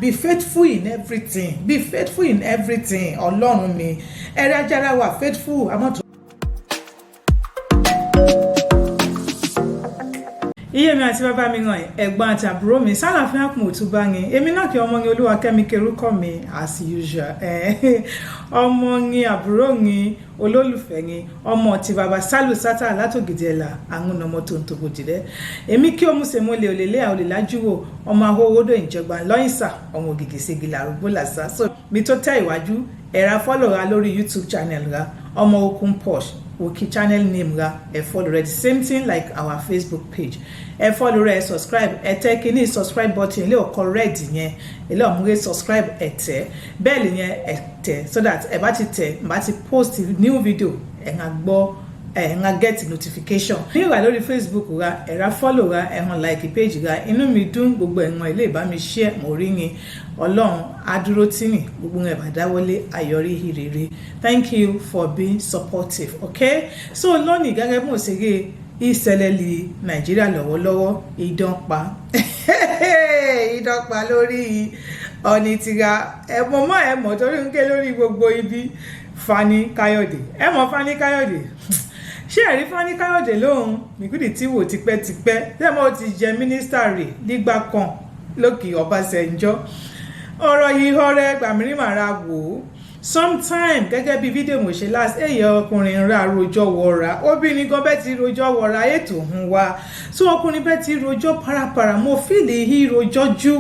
be faithful in everything. Be faithful in everything. Ọlọ́run mi. Ẹ̀rẹ́ ajára wà faithful. I'm not. Iye mi àti bàbá mi ràn ẹ̀gbọ́n àti àbúrò mi sálàfíà kùn òtúbá yín èmi náà kí ọmọ yín Olúwakẹ́mi kerúkọ mi as usual ọmọ yín àbúrò yín olólùfẹ́ yín ọmọ tí bàbá sálù sátà látògìdì ẹ̀là àwọn ọmọ tó ń tóbo jìlẹ̀ èmi kí omu se mọ́lẹ̀ òlélẹ́ àolèlájúwò ọmọ ahówódò ìjọba lọ́yìnsà ọmọ ògìgì segila arúgbó làṣà so mi tó tẹ̀ ìwájú ẹ̀rà fọ́lọ̀ ra lórí YouTube channel ra ọmọ okun posh Wiki channel name ra follow the same thing like our Facebook page follow re subscribe tẹ kíní subscribe button ilé ọkọ red yẹn ilé ọmúre subscribe tẹ bell yẹn tẹ so that bá ti tẹ bá ti post new video nga gbọ́ nga get notification ní wà lórí Facebook ra ra follow ra hàn like page ra inú mi dùn gbogbo ẹ̀wọ̀n ilé bá mi share mo rí yín Ọlọ́run adúró tì ní gbogbo ẹ̀ bá dáwọ́lé ayọ̀rí ìrere. Thank you for being supportive. Okay, so lónìí gẹ́gẹ́ bí mo ṣe rí ìṣẹ̀lẹ̀ ní Nàìjíríà lọ́wọ́lọ́wọ́ ìdánpa lórí ọ̀nì tìra ẹ̀mọ̀ torí ń ké lórí gbogbo ibi Fani Kayode ẹ̀mọ̀ Fani Kayode ṣé ẹ̀rí Fani Kayode lóhun mìkúdì tí wò tipẹ́tipẹ́ tẹ́mọ̀ ti jẹ́ mínísítà rẹ̀ nígbà kan lókè Ọbásanjọ́ ọ̀rọ̀ yìí ọ̀rẹ́ gbàmírímàrà wò ó sometime gẹ́gẹ́ bí fídíò mo ṣe last èyẹ ọkùnrin ra rojọ́ wọra obìnrin gan bẹ́ẹ̀ ti rojọ́ wọra ètò ń wá so ọkùnrin bẹ́ẹ̀ ti rojọ́ parapara mo feel he rojọ́ jù.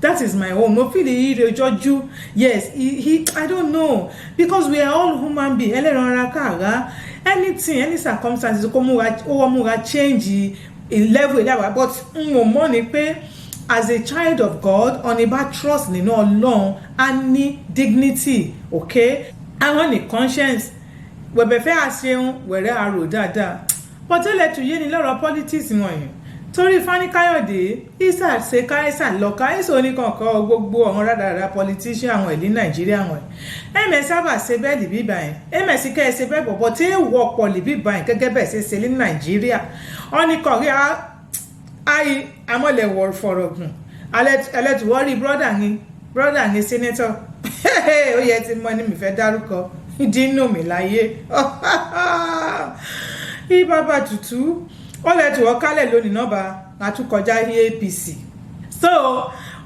That is my own. No feel he rojọ́ jù. Yes, he I don't know because we are all human beings. Ẹlẹ́ran ara káàrá anything any circumstances kó múra change level ìdáwà but mo mọ̀ ni pé as a child of God on about trust nínú Ọlọ́run and ní dignity, okay? Àwọn ní conscience wẹ̀bẹ̀ fẹ́ àṣeun wẹ̀rẹ́ àrò dáadáa but ẹlẹ́ tún yé ni lọ́rọ̀ politics wọ̀nyí torí Fani Kayode isa ṣe káísà lọ káísà oníkankan gbogbo àwọn rádaràda politician àwọn ìlú Nàìjíríà wọn ẹ̀mẹ̀ sábà ṣe bẹ́ẹ̀ lì bíbá yẹn ẹ̀mẹ̀ sì kẹ́ ẹ ṣe bẹ́ẹ̀ bọ̀bọ̀ tí èèwọ̀ pọ̀ lì bíbá yẹn gẹ́gẹ́ bẹ́ẹ̀ ṣe ṣe ní Nàìjíríà ọ̀nìkan rí ayi amọ̀lẹ̀wọ̀ fọ̀rọ̀gùn alẹ́tùwọ́rí brọ́dà ní senator ó yẹ ti mọ́ ní mi fẹ́ dárúkọ dínú mi láyé ìbábà tutù ó lẹ́tùwọ́ kálẹ̀ lónìí náà bá àtúkọjá ní APC so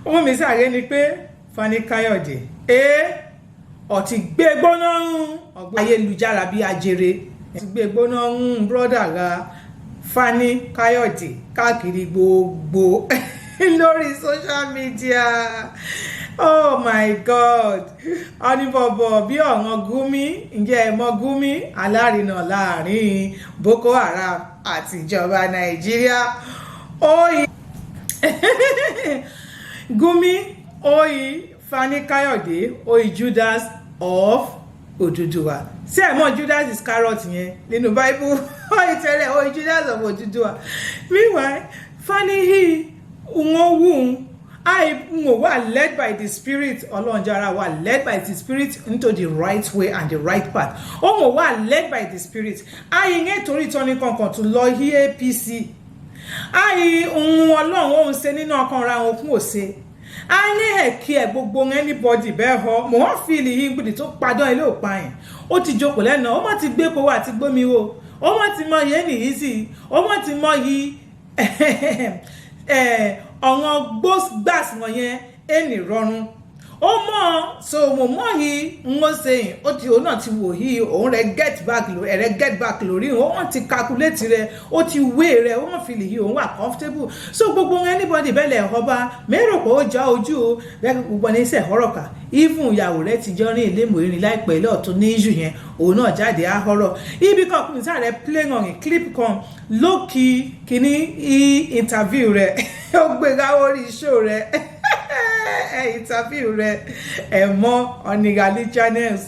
ohun mi sáré ni pé Fani Kayode ọ̀tí gbé gbóná ọgbọ́n ayélujára bí ajere ti gbé gbóná brọ́dà ra Fani Kayode káàkiri gbogbo lórí social media. Oh my God, ọ̀nìbọ̀bọ̀ bí ọ̀ràn Gumi ǹjẹ́ ẹ mọ̀ Gumi alárinà láàrin Boko Haram àti ìjọba Nàìjíríà oyi Gumi oyi Fani Kayode oyi Judas of Oduduwa sí ẹ mọ̀ Judas Iscariot yẹn nínú Bible oyi tẹ́lẹ̀ oyi Judas of Oduduwa meanwhile Fani hii I was led by the Spirit. Olonjara was led by the Spirit into the right way and the right path. Omo was led by the Spirit. I need to return to law here APC. I Ọlọ́run ṣe nínú ọkàn ra okun ose. I need kí ẹ gbogbo anybody be ho. Mo wọ́n feel yín gbudi tó padàn ilé opa yin. Ó ti jókòó lẹ́nu. Ó má ti gbé ko wa ti gbomi wo. Ó má ti mọ ye ni easy. Ó má ti mọ yi ọ̀wọ́n gbas wọ̀nyẹn ẹni rọrùn ó mọ̀ so mo mọ̀ yìí ń wọ́n sẹ́yìn ó ti òun náà ti wò yìí òun rẹ̀ get back lórí òun ti calculate rẹ̀ ó ti weigh rẹ̀ ó wọ́n fi lè yí òun wà comfortable so gbogbo anybody bẹ́lẹ̀ ọba mẹ́rò pé ó já ojú o rẹ̀ gbogbo ní sẹ̀ họ́rọ̀kà even ìyàwó rẹ̀ ti jọ rìn ilé mòrin láìpẹ́ ilé ọ̀tún ní issue yẹn òun náà jáde ahọ́rọ̀ ibi kan kùn sáà rẹ̀ play on a clip kan lókì kíní interview rẹ̀ ó gbéra orí show rẹ̀ interview rẹ̀ ẹ̀mọ́ ọ̀nìyàlí channels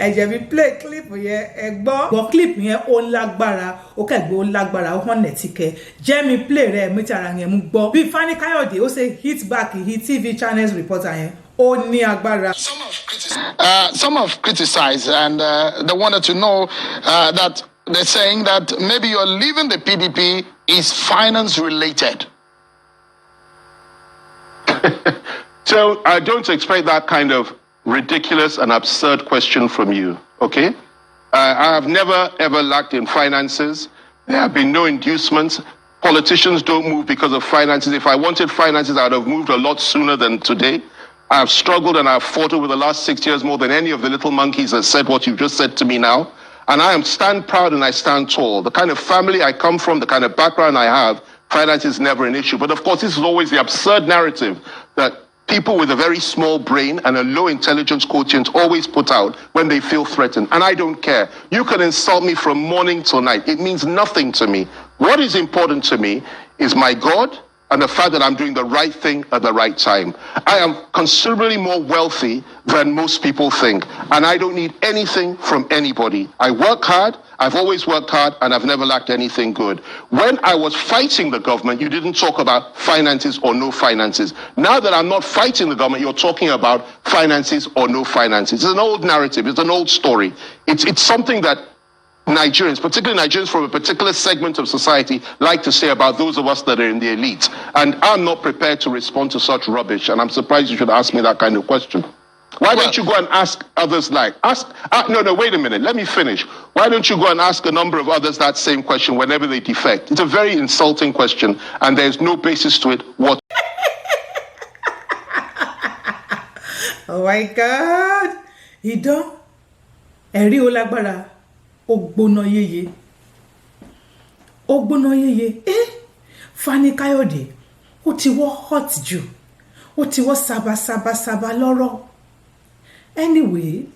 ẹ̀jẹ̀ bí play clip yẹn ẹ̀gbọ́ clip yẹn ó lágbára ó kẹ́gbẹ́ ó lágbára ó hàn nẹ̀tíkẹ́ jẹ́mi play rẹ̀ mítí ara yẹn mú gbọ́ bí Fani Kayode ó ṣe hit back hit TV channels reporter yẹn ó ní agbára. Some have criticized and they wanted to know that they're saying that maybe you're leaving the PDP is finance related. So I don't expect that kind of ridiculous and absurd question from you, okay? I have never, ever lacked in finances. There have been no inducements. Politicians don't move because of finances. If I wanted finances, I would have moved a lot sooner than today. I have struggled and I have fought over the last 6 years more than any of the little monkeys that said what you've just said to me now. And I am stand proud and I stand tall. The kind of family I come from, the kind of background I have, finance is never an issue. But of course, this is always the absurd narrative that people with a very small brain and a low intelligence quotient always put out when they feel threatened. And I don't care. You can insult me from morning till night. It means nothing to me. What is important to me is my God and the fact that I'm doing the right thing at the right time. I am considerably more wealthy than most people think, and I don't need anything from anybody. I work hard, I've always worked hard, and I've never lacked anything good. When I was fighting the government, you didn't talk about finances or no finances. Now that I'm not fighting the government, you're talking about finances or no finances. It's an old narrative, it's an old story. It's something that Nigerians, particularly Nigerians from a particular segment of society, like to say about those of us that are in the elite. And I'm not prepared to respond to such rubbish. And I'm surprised you should ask me that kind of question. Why don't you go and ask others no, wait a minute. Let me finish. Why don't you go and ask a number of others that same question whenever they defect? It's a very insulting question, and there's no basis to it whatsoever. Oh my God. Idán. Ẹ̀rí ó lágbára. Ogbóná yeye. Fani Kayode. Ó ti wọ́ hot jù. Ó ti wọ́ saba lọ́rọ̀. Anyway,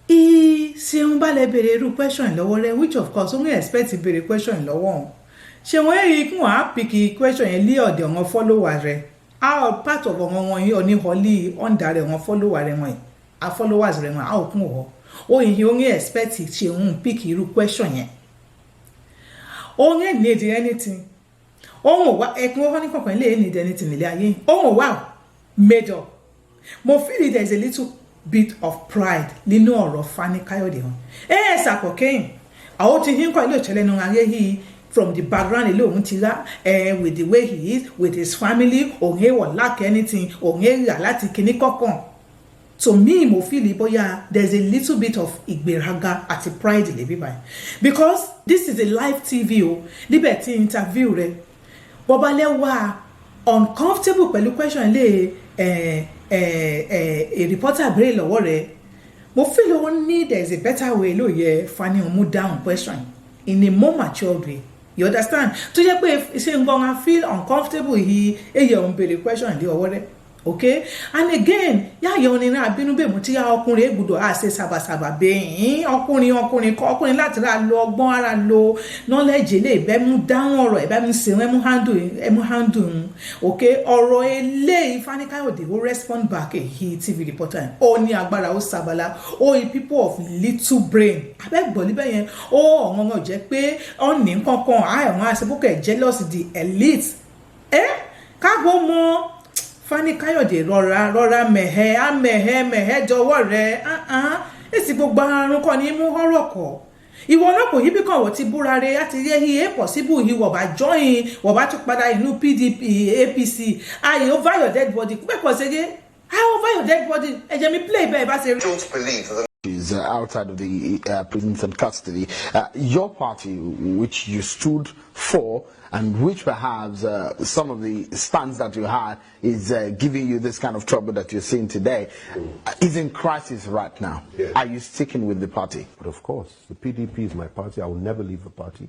ṣé ń bá lè béèrè irú question lọ́wọ́ rẹ̀, which of course only expect béèrè question lọ́wọ́ wọn. Ṣé wọ́n rí kún wọ́n á pick question yẹn lé ọ̀dẹ̀ wọn followers rẹ̀. How part of wọn yìí ní holly under rẹ̀ wọn followers rẹ̀ wọn. A followers rẹ̀ wọn á òkun wọ́. Ó yìí only expect ṣe ń pick irú question yẹn. Ó yẹn need anything. Ó wá ẹkún ó ní kankan lè need anything nílé ayé. Ó wá made up. Mo feel there is a little bit of pride nínú ọ̀rọ̀ Fani Kayode hàn. Ṣàkọ̀kẹ́yìn àwọn tí ń kọ́ ilé ìṣẹ̀lẹ̀ nínú ayé yìí from the background ilé òun ti rá with the way he is with his family òun èèwọ̀ lack anything òun èèyà láti kíní kọ̀ọ̀kan. To me mo feel bóyá there is a little bit of ìgbéraga àti pride lè bí báyìí because this is a live TV o níbẹ̀ tí interview rẹ̀ bọ́balẹ̀ wà uncomfortable pẹ̀lú question lè a reporter béèrè lọ́wọ́ rẹ̀ mo feel only there is a better way ló yẹ Fani mú down question in a more mature way you understand tó jẹ́ pé ṣe ń gbọ́n feel uncomfortable yìí èyí òun béèrè question lé ọwọ́ rẹ̀ okay and again yá yọ ní náà bínú bẹ́ẹ̀ mú tí yá ọkùnrin ègbùdọ̀ á ṣe sàbàsàbà bẹ́ẹ̀ ọkùnrin láti ra lo ọgbọ́n ara lo knowledge lè bẹ́ẹ̀ mú dáhùn ọ̀rọ̀ ẹ̀ bẹ́ẹ̀ mú ṣe ẹ̀mú handle okay ọ̀rọ̀ eléyìí Fani Kayode ó respond back èyí TV reporter ó ní agbára ó sàbàlá ó yí people of little brain abẹ́gbọ̀n níbẹ̀ yẹn ó ọ̀ngọ̀ngọ̀ jẹ́ pé ọ̀nì kankan àwọn àṣepọ̀kẹ̀ jealous the elite káàbọ̀ mọ́ Fani Kayode rọra mẹ̀hẹ́ jọ̀wọ́ rẹ̀ èsì gbogbo àrùn kan ní mú ọ̀rọ̀ kọ̀ ìwọ náà kò yí bí kan wọ́n ti búra rẹ̀ láti rí ẹ̀hìn possible yìí wọ́n bá join wọ́n bá tún padà inú PDP APC ayé over your dead body pẹ́pọ̀ ṣẹ́gẹ́ how over your dead body ẹ̀jẹ̀ mi play bẹ́ẹ̀ bá ṣe rí. Don't believe that is outside of the prisons and custody. Your party, which you stood for, and which perhaps some of the stands that you had is giving you this kind of trouble that you're seeing today, is in crisis right now. Yeah. Are you sticking with the party? But of course, the PDP is my party. I will never leave the party.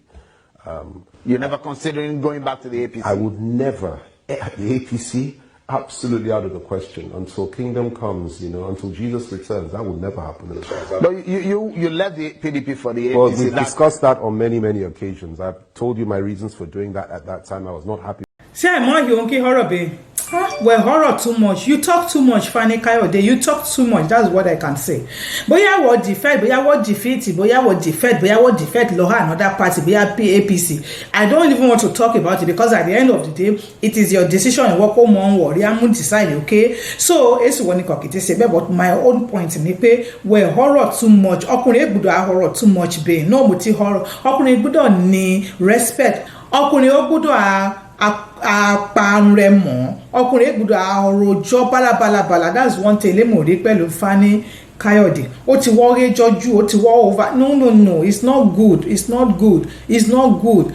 You're never considering going back to the APC? I would never. The APC, absolutely out of the question. Until kingdom comes, until Jesus returns, that will never happen. But you left the PDP for the APC. Well, we've discussed that on many, many occasions. I've told you my reasons for doing that at that time. I was not happy. See, I'm not horror, babe. Well, horror too much. You talk too much, Fani Kayode. You talk too much. That's what I can say. Boya what defeat, boya what defeat, boya what defeat Loha another party, boya APC. I don't even want to talk about it because at the end of the day, it is your decision and what come on worry. I'm going to decide, okay? So, it's one but my own point in it, well, horror too much. Okune budo horror too much, be no muti horror. Okune budo ni respect. Okune budo àparun rẹ̀ mọ́ ọkùnrin gbọ́dọ̀ àròjọ balabalabala. That's one thing mo rí pẹ̀lú Fani Kayode. Ó ti wọ́ réjọ́jú, ó ti wọ́ over. No, it's not good. It's not good. It's not good.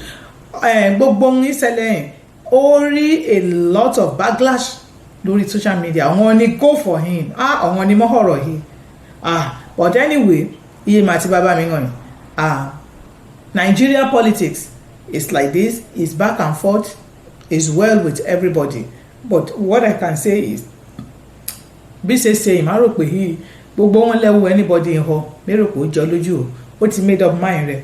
Gbogbo ń ṣẹlẹ̀ ó rí a lot of backlash lórí social media. Àwọn ni go for him. Àwọn ni mo horror yìí. But anyway, iye màtí bàbá mi hàn. Nigeria politics is like this. It's back and forth. It's well with everybody. But what I can say is, bí ṣe ṣe ìmárò pé yìí gbogbo wọn lẹ́wọ́ anybody in họ mérò kò jọ lójú ó ti made up mind rẹ̀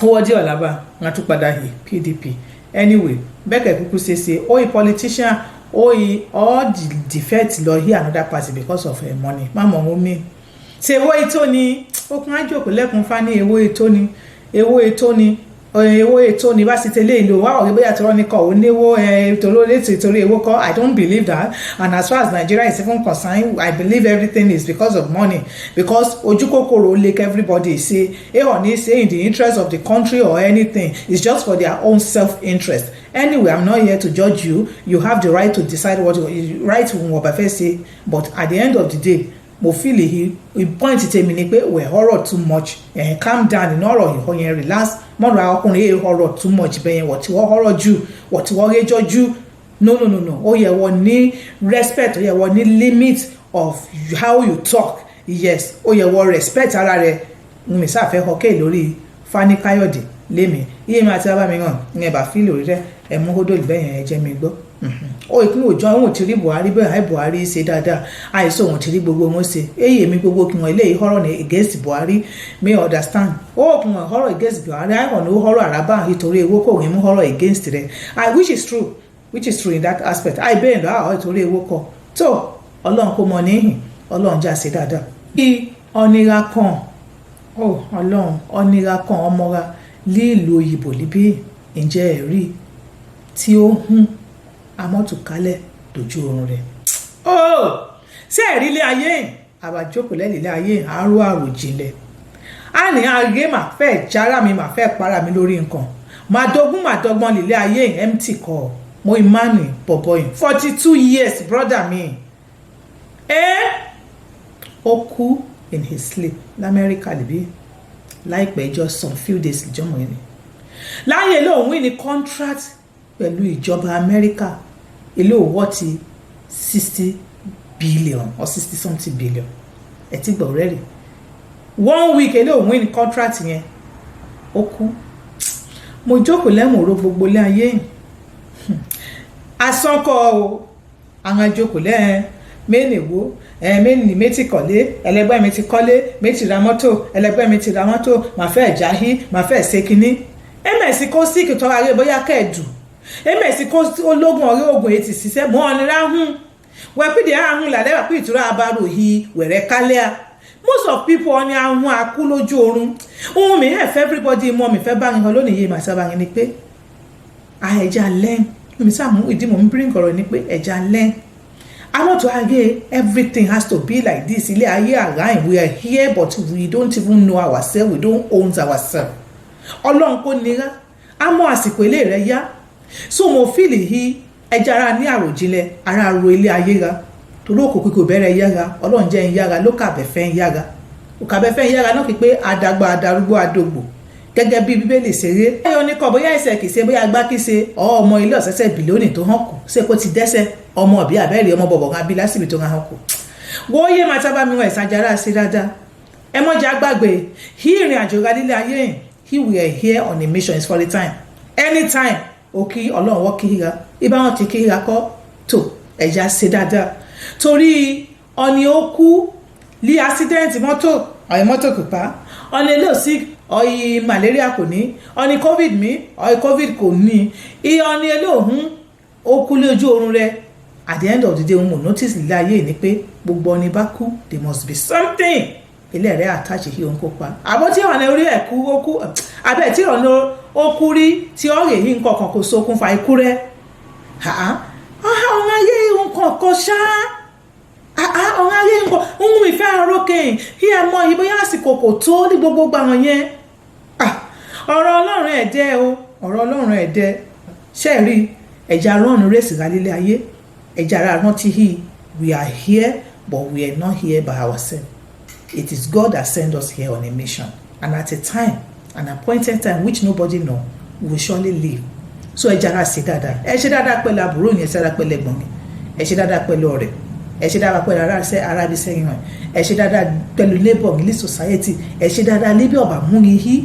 owó ọdí ọ̀làbà wọn tún padà yìí PDP. Anyway, bẹ́ẹ̀kẹ́ kúkú ṣe ó politician ó all the defect lọ here another party because of money má mọ̀ wọ́n mi. Ṣé ewó ètò ni ó kún ájòkó lẹ́kùn Fani ewó ètò ni owó ètò ní bá sì tẹ́lẹ̀ ìlú wá ọ̀rẹ́ bóyá tọrọ ní kọ̀ ó níwó torí ewó kọ́. I don't believe that, and as far as Nigeria is even concerned, I believe everything is because of money, because ojú kòkòrò like everybody say ní say in the interest of the country or anything. It's just for their own self-interest. Anyway, I'm not here to judge you. You have the right to decide what you right what I say, but at the end of the day, mo feel he point tèmi ni pé we horror too much. Calm down in ọ̀rọ̀ ìhọ yẹn, relax. Mo ra ọkùnrin horror too much bẹ́yẹn what you horror jù what you rejọ jù. No. Ó yẹ wọ́n ní respect, ó yẹ wọ́n ní limit of how you talk. Yes, ó yẹ wọ́n respect ara rẹ̀. Mi sa fẹ́ hoke lórí Fani Kayode lémi. Iye ma ti bá mi hàn ní ba feel lórí rẹ̀. Ẹ mú hodo bẹ́yẹn ẹ jẹ́ mi gbọ́. Ó ìpín òjò àwọn òtírí Buhari bẹ́ẹ̀ Buhari ṣe dáadáa àìsàn òun tírí gbogbo wọn ṣe èyí èmi gbogbo kí wọn eléyìí horror ní against Buhari may understand ó kí wọn horror against Buhari àìkàn ní horror àràbà nítorí ewó kò ní mú horror against rẹ which is true in that aspect àìbẹ́ẹ̀ lọ àwọn nítorí ewó kọ tó Ọlọ́run kò mọ níhìn Ọlọ́run já ṣe dáadáa. Bí ọ̀nìra kan Ọlọ́run ọ̀nìra kan ọmọra lílo òyìnbó líbí ǹjẹ́ ẹ̀rí tí ó hún amọ́tùkálẹ̀ lójú oorun rẹ̀. Ṣé ẹ̀rí ilé ayé àbájókòó lẹ́lẹ̀ ilé ayé àròjinlẹ̀. A ní àgé mà fẹ́ jára mi mà fẹ́ para mi lórí nǹkan. Màdọ́gbọ́n lílé ayé empty kọ́. Mo ìmánì bọ̀bọ̀ yìí 42 years brother mi. Ó kú in his sleep l'Amẹ́ríkà lèbi láìpẹ́ just some few days ìjọ́mọ̀ yẹn. Láyé lóun wí ní contract pẹ̀lú ìjọba Amẹ́ríkà ilé òwò ti 60 billion or 60 something billion. Ẹ ti gbọ́ rẹ́rì 1 week ilé òun ní contract yẹn ó kú. Mo jókòó lẹ́mọ̀ọ́rọ́ gbogbo lé ayé asọ́kọ̀ o àwọn jókòó lẹ́ẹ̀ mẹ́nìwó mẹ́nì méjì kọ́lé ẹlẹgbẹ́ mi ti kọ́lé méjì ra mọ́tò ẹlẹgbẹ́ mi ti ra mọ́tò màá fẹ́ jáhí màá fẹ́ ṣe kínní ẹ̀mẹ̀sì kó síkì tọ́ra rẹ̀ bóyá kẹ́ẹ̀dù ẹ̀mẹ̀sì kó ológun ọ̀rẹ́ ogun ètì ṣiṣẹ́ mọ́ ọ̀nìrà hùn wẹ́pìdì ahùn làlẹ́ wà pé ìtura àbárò yìí wẹ̀rẹ̀ kálíà. Most of people ọ̀nì ahùn àkú lójú oorun ohun mi ẹ̀ fẹ́ everybody mọ́ mi fẹ́ bá yín hàn lónìí yìí màá sábà yín ni pé ẹja lẹ́n mi sàmú ìdí mò ń bírí ọ̀rọ̀ ni pé ẹja lẹ́n. I want to argue everything has to be like this. Ilé ayé àráyìn we are here but we don't even know ourselves, we don't own ourselves. Ọlọ́run kò nira á mọ àsìkò ilé rẹ̀ yá. So mo feel yìí ẹja ara ní àròjinlẹ̀ ara ro ilé ayé ra torí òkòkò kò bẹ̀rẹ̀ yára Ọlọ́run jẹ́ ń yára ló kàbẹ̀fẹ́ ń yára òkàbẹ̀fẹ́ ń yára náà kì pé àdàgbà àdàrúgbó àdògbò gẹ́gẹ́ bí Bíbélì ṣeré. Ẹyọ ní kọ bóyá ẹsẹ̀ kìí ṣe bóyá agbá kìí ṣe ọmọ ilé ọ̀sẹ̀sẹ̀ bìlónì tó hàn kù ṣé kó ti dẹ́sẹ̀ ọmọ ọ̀bí àbẹ́rẹ́ ọmọ bọ̀bọ̀ kan bí lásìbì tó hàn kù. Wo yé máa tábà mi wọn ìsàjára sí dáadáa. Ẹ mọ́jà gbàgbé hí ìrìn àjò ra lílé ayé yìí he will here on a mission is for the time anytime òkì Ọlọ́run wọ́n kíra ibà wọn ti kíra kọ́ tó ẹ̀já ṣe dáadáa torí ọ̀nì ó kú lí accident mọ́tò ọ̀yẹ́ mọ́tò kò pa ọ̀nì ilé òsì ọ̀yì malaria kò ní ọ̀nì covid mi ọ̀yì covid kò ní ọ̀nì ilé òhun ó kú lójú oorun rẹ̀ at the end of the day mo notice lílé ayé ni pé gbogbo ọ̀nì bá kú there must be something ilé rẹ̀ attach yìí òun kó pa àbọ̀ tí ọ̀nà orí ẹ̀ kú ó kú abẹ́ tí ọ̀nà ó kú rí tí ọ̀rẹ́ yìí nǹkan kan kò sókun fa ikú rẹ̀ ọ̀nà ayé nǹkan kan ṣá ọ̀nà ayé nǹkan ohun mi fẹ́ àrókè kí ẹ mọ ìbò yá àsìkò kò tó ní gbogbo gbà wọn yẹn ọ̀rọ̀ Ọlọ́run ẹ̀dẹ́ o ọ̀rọ̀ Ọlọ́run ẹ̀dẹ́ ṣe rí ẹja rọ́ọ̀nù rèsì rálélé ayé ẹja ara rántí hí we are here but we are not here by ourselves. It is God that sent us here on a mission, and at a time, an appointed time which nobody know, we will surely live. So ẹja ara ṣe dáadáa, ẹ ṣe dáadáa pẹ̀lú àbúrò yẹn, ẹ ṣe dáadáa pẹ̀lú ẹ̀gbọ́n mi, ẹ ṣe dáadáa pẹ̀lú ọ̀rẹ́, ẹ ṣe dáadáa pẹ̀lú ara bí sẹ́yìn hàn, ẹ ṣe dáadáa pẹ̀lú labour ní society, ẹ ṣe dáadáa níbi ọ̀bà múni hí.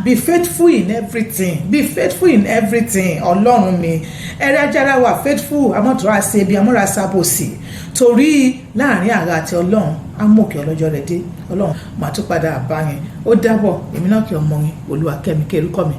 Be faithful in everything. Be faithful in everything. Ọlọ́run mi. Ẹ̀rẹ́ ajára wà faithful. Amọ̀tòrò àṣebi, amọ̀rò àṣàbòsì. Torí láàrin àrà àti Ọlọ́run, amókè ọlọ́jọ́ rẹ̀ dé. Ọlọ́run, màá tún padà bá yẹn. Ó dábọ̀, èmi náà kí ọmọ yẹn, Olúwakẹ́mi kí orúkọ mi.